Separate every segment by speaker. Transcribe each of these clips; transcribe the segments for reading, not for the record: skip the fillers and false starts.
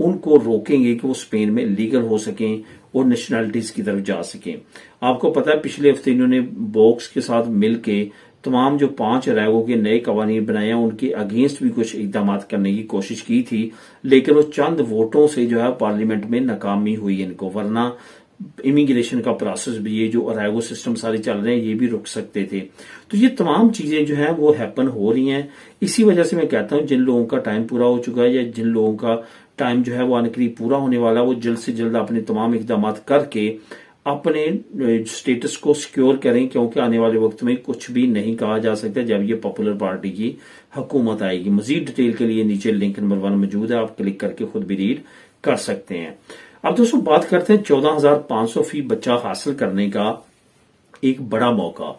Speaker 1: ان کو روکیں گے کہ وہ اسپین میں لیگل ہو سکیں اور نیشنلٹیز کی طرف جا سکیں۔ آپ کو پتا ہے پچھلے ہفتے انہوں نے باکس کے ساتھ مل کے تمام جو 5 اراگو کے نئے قوانین بنائے ہیں ان کے اگینسٹ بھی کچھ اقدامات کرنے کی کوشش کی تھی، لیکن وہ چند ووٹوں سے جو ہے پارلیمنٹ میں ناکامی ہوئی ان کو، ورنہ امیگریشن کا پروسیس بھی یہ جو اراگو سسٹم سارے چل رہے ہیں یہ بھی رک سکتے تھے۔ تو یہ تمام چیزیں جو ہیں وہ ہیپن ہو رہی ہیں۔ اسی وجہ سے میں کہتا ہوں جن لوگوں کا ٹائم پورا ہو چکا ہے یا جن لوگوں کا ٹائم جو ہے وہ آنے قریب پورا ہونے والا وہ جلد سے جلد اپنے تمام اقدامات کر کے اپنے سٹیٹس کو سیکیور کریں، کیونکہ آنے والے وقت میں کچھ بھی نہیں کہا جا سکتا جب یہ پاپولر پارٹی کی حکومت آئے گی۔ مزید ڈیٹیل کے لیے نیچے لنک نمبر 1 موجود ہے، آپ کلک کر کے خود بھی ریڈ کر سکتے ہیں۔ اب دوستوں بات کرتے ہیں 14,500 فی بچہ حاصل کرنے کا ایک بڑا موقع،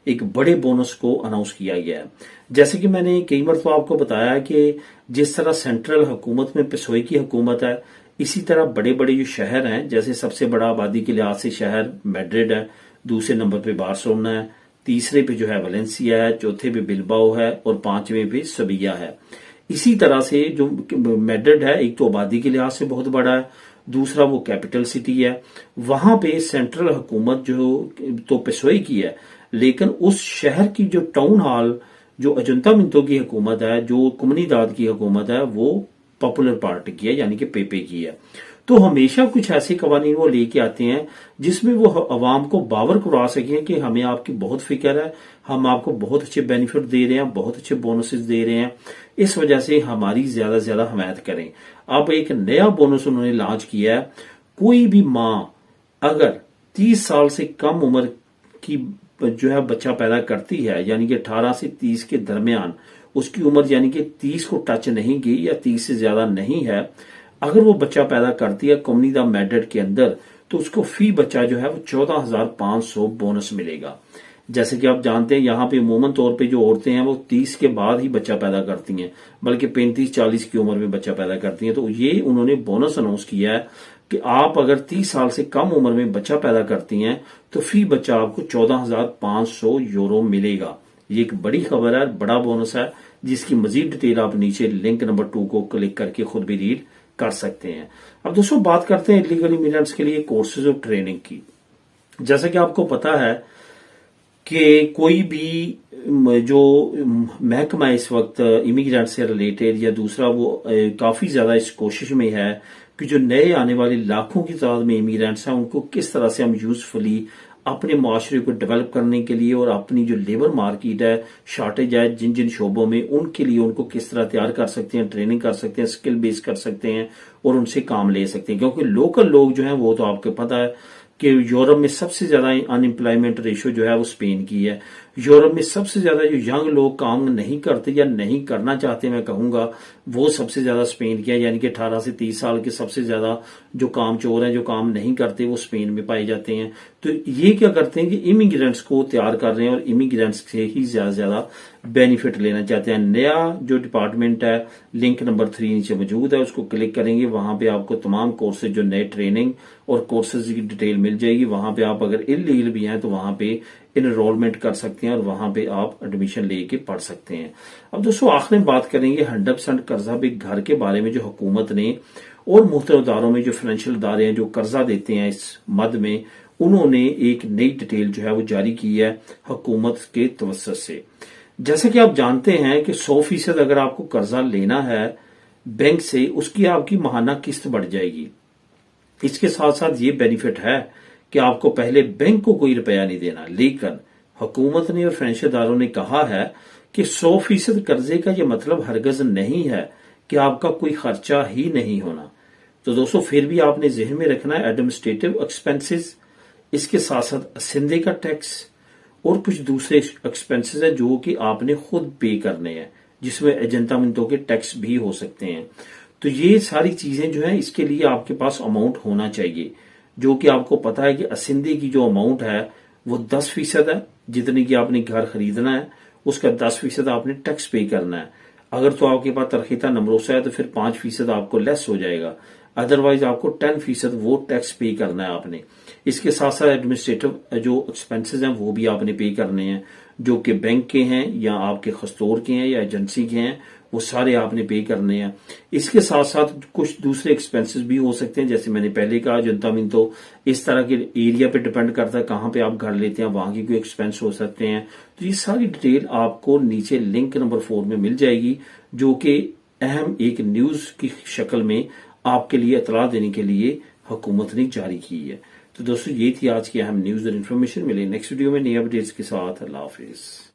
Speaker 1: ایک بڑے بونس کو اناؤنس کیا گیا ہے۔ جیسے کہ میں نے کئی مرتبہ آپ کو بتایا کہ جس طرح سینٹرل حکومت میں پسوئی کی حکومت ہے، اسی طرح بڑے بڑے جو شہر ہیں، جیسے سب سے بڑا آبادی کے لحاظ سے شہر میڈرڈ ہے، دوسرے نمبر پہ بارسلونا ہے، تیسرے پہ جو ہے ویلنسیا ہے، چوتھے پہ بلباؤ ہے اور 5ویں پہ سیویا ہے۔ اسی طرح سے جو میڈرڈ ہے ایک تو آبادی کے لحاظ سے بہت بڑا ہے، دوسرا وہ کیپٹل سٹی ہے، وہاں پہ سینٹرل حکومت جو تو پسوئی کی ہے، لیکن اس شہر کی جو ٹاؤن ہال جو اجنتا کی حکومت ہے، جو کمونیداد کی حکومت ہے، وہ پاپولر پارٹی کی ہے یعنی کہ پیپے کی ہے۔ تو ہمیشہ کچھ ایسے قوانین وہ لے کے آتے ہیں جس میں وہ عوام کو باور کروا سکیں کہ ہمیں آپ کی بہت فکر ہے، ہم آپ کو بہت اچھے بینیفٹ دے رہے ہیں، بہت اچھے بونسز دے رہے ہیں، اس وجہ سے ہماری زیادہ سے زیادہ حمایت کریں۔ اب ایک نیا بونس انہوں نے لانچ کیا ہے، کوئی بھی ماں اگر 30 سال سے کم عمر کی جو ہے بچہ پیدا کرتی ہے، یعنی کہ 18 سے 30 کے درمیان اس کی عمر یعنی کہ 30 کو ٹچ نہیں کی یا 30 سے زیادہ نہیں ہے، اگر وہ بچہ پیدا کرتی ہے کمیونٹی میڈرڈ کے اندر تو اس کو فی بچہ جو ہے وہ 14,500 بونس ملے گا۔ جیسے کہ آپ جانتے ہیں یہاں پہ عموماً طور پہ جو عورتیں ہیں وہ 30 کے بعد ہی بچہ پیدا کرتی ہیں، بلکہ 35-40 کی عمر میں بچہ پیدا کرتی ہیں۔ تو یہ انہوں نے بونس اناؤنس کیا ہے کہ آپ اگر 30 سال سے کم عمر میں بچہ پیدا کرتی ہیں تو فی بچہ آپ کو 14,500 یورو ملے گا۔ یہ ایک بڑی خبر ہے، بڑا بونس ہے، جس کی مزید ڈیٹیل آپ نیچے لنک نمبر 2 کو کلک کر کے خود بھی ریڈ کر سکتے ہیں۔ اب دوستوں بات کرتے ہیں الیگل امیگرینٹس کے لیے کورسز آف ٹریننگ کی۔ جیسا کہ آپ کو پتا ہے کہ کوئی بھی جو محکمہ اس وقت امیگرینٹ سے ریلیٹڈ یا دوسرا وہ کافی زیادہ اس کوشش میں ہے کہ جو نئے آنے والے لاکھوں کی تعداد میں امیگرینٹس ہیں ان کو کس طرح سے ہم یوزفلی اپنے معاشرے کو ڈیولپ کرنے کے لیے اور اپنی جو لیبر مارکیٹ ہے، شارٹیج ہے جن جن شعبوں میں، ان کے لیے ان کو کس طرح تیار کر سکتے ہیں، ٹریننگ کر سکتے ہیں، سکل بیس کر سکتے ہیں اور ان سے کام لے سکتے ہیں۔ کیونکہ لوکل لوگ جو ہیں وہ تو آپ کو پتا ہے کہ یورپ میں سب سے زیادہ ان امپلائمنٹ ریشو جو ہے وہ اسپین کی ہے۔ یورپ میں سب سے زیادہ جو ینگ لوگ کام نہیں کرتے یا نہیں کرنا چاہتے میں کہوں گا وہ سب سے زیادہ اسپین کی ہے، یعنی کہ 18 سے 30 سال کے سب سے زیادہ جو کام چور ہیں، جو کام نہیں کرتے، وہ اسپین میں پائے جاتے ہیں۔ تو یہ کیا کرتے ہیں کہ امیگرینٹس کو تیار کر رہے ہیں اور امیگرینٹس سے ہی زیادہ سے زیادہ بینیفٹ لینا چاہتے ہیں۔ نیا جو ڈپارٹمنٹ ہے لنک نمبر 3 نیچے موجود ہے، اس کو کلک کریں گے، وہاں پہ آپ کو تمام کورسز جو نئے ٹریننگ اور کورسز کی ڈیٹیل مل جائے گی۔ وہاں پہ آپ اگر انلیگل بھی ہیں تو وہاں پہ انرولمنٹ کر سکتے ہیں اور وہاں پہ آپ ایڈمیشن لے کے پڑھ سکتے ہیں۔ اب دوستوں آخر میں بات کریں گے 100% قرضہ بھی گھر کے بارے میں، جو حکومت نے اور مختلف اداروں میں جو فائنینشیل ادارے ہیں جو قرضہ دیتے ہیں اس مد میں، انہوں نے ایک نئی ڈیٹیل جو ہے وہ جاری کی ہے حکومت کے توسط سے۔ جیسا کہ آپ جانتے ہیں کہ 100% اگر آپ کو قرضہ لینا ہے بینک سے، اس کی آپ کی ماہانہ قسط بڑھ جائے گی۔ اس کے ساتھ ساتھ یہ بینیفٹ ہے کہ آپ کو پہلے بینک کو کوئی روپیہ نہیں دینا، لیکن حکومت نے اور فائنینشیل اداروں نے کہا ہے کہ 100% قرضے کا یہ مطلب ہرگز نہیں ہے کہ آپ کا کوئی خرچہ ہی نہیں ہونا۔ تو دوستوں پھر بھی آپ نے ذہن میں رکھنا ہے ایڈمنسٹریٹو ایکسپینسز، اس کے ساتھ ساتھ اسندے کا ٹیکس اور کچھ دوسرے ایکسپینسز ہیں جو کہ آپ نے خود پے کرنے ہیں، جس میں ایجنٹامنٹوں کے ٹیکس بھی ہو سکتے ہیں۔ تو یہ ساری چیزیں جو ہیں اس کے لیے آپ کے پاس اماؤنٹ ہونا چاہیے، جو کہ آپ کو پتا ہے کہ اسندے کی جو اماؤنٹ ہے وہ 10% ہے، جتنے کی آپ نے گھر خریدنا ہے اس کا 10% آپ نے ٹیکس پے کرنا ہے۔ اگر تو آپ کے پاس ترخیصہ نمروسہ ہے تو پھر 5% آپ کو لیس ہو جائے گا، ادروائز آپ کو 10% وہ ٹیکس پے کرنا ہے آپ نے۔ اس کے ساتھ ساتھ ایڈمنسٹریٹو جو ایکسپینسز ہیں وہ بھی آپ نے پے کرنے ہیں، جو کہ بینک کے ہیں یا آپ کے خستور کے ہیں یا ایجنسی کے ہیں، وہ سارے آپ نے پے کرنے ہیں۔ اس کے ساتھ ساتھ کچھ دوسرے ایکسپینسز بھی ہو سکتے ہیں، جیسے میں نے پہلے کہا جنتا من تو اس طرح کے ایریا پہ ڈیپینڈ کرتا ہے کہاں پہ آپ گھر لیتے ہیں، وہاں کی کوئی ایکسپینس ہو سکتے ہیں۔ تو یہ ساری ڈیٹیل آپ کو نیچے لنک نمبر 4 میں مل جائے گی، جو کہ اہم ایک نیوز کی شکل میں آپ کے لیے اطلاع دینے کے لیے حکومت نے جاری کی ہے۔ تو دوستو یہ تھی آج کی اہم نیوز اور انفارمیشن۔ ملے نیکسٹ ویڈیو میں نئی اپڈیٹس کے ساتھ۔ اللہ حافظ۔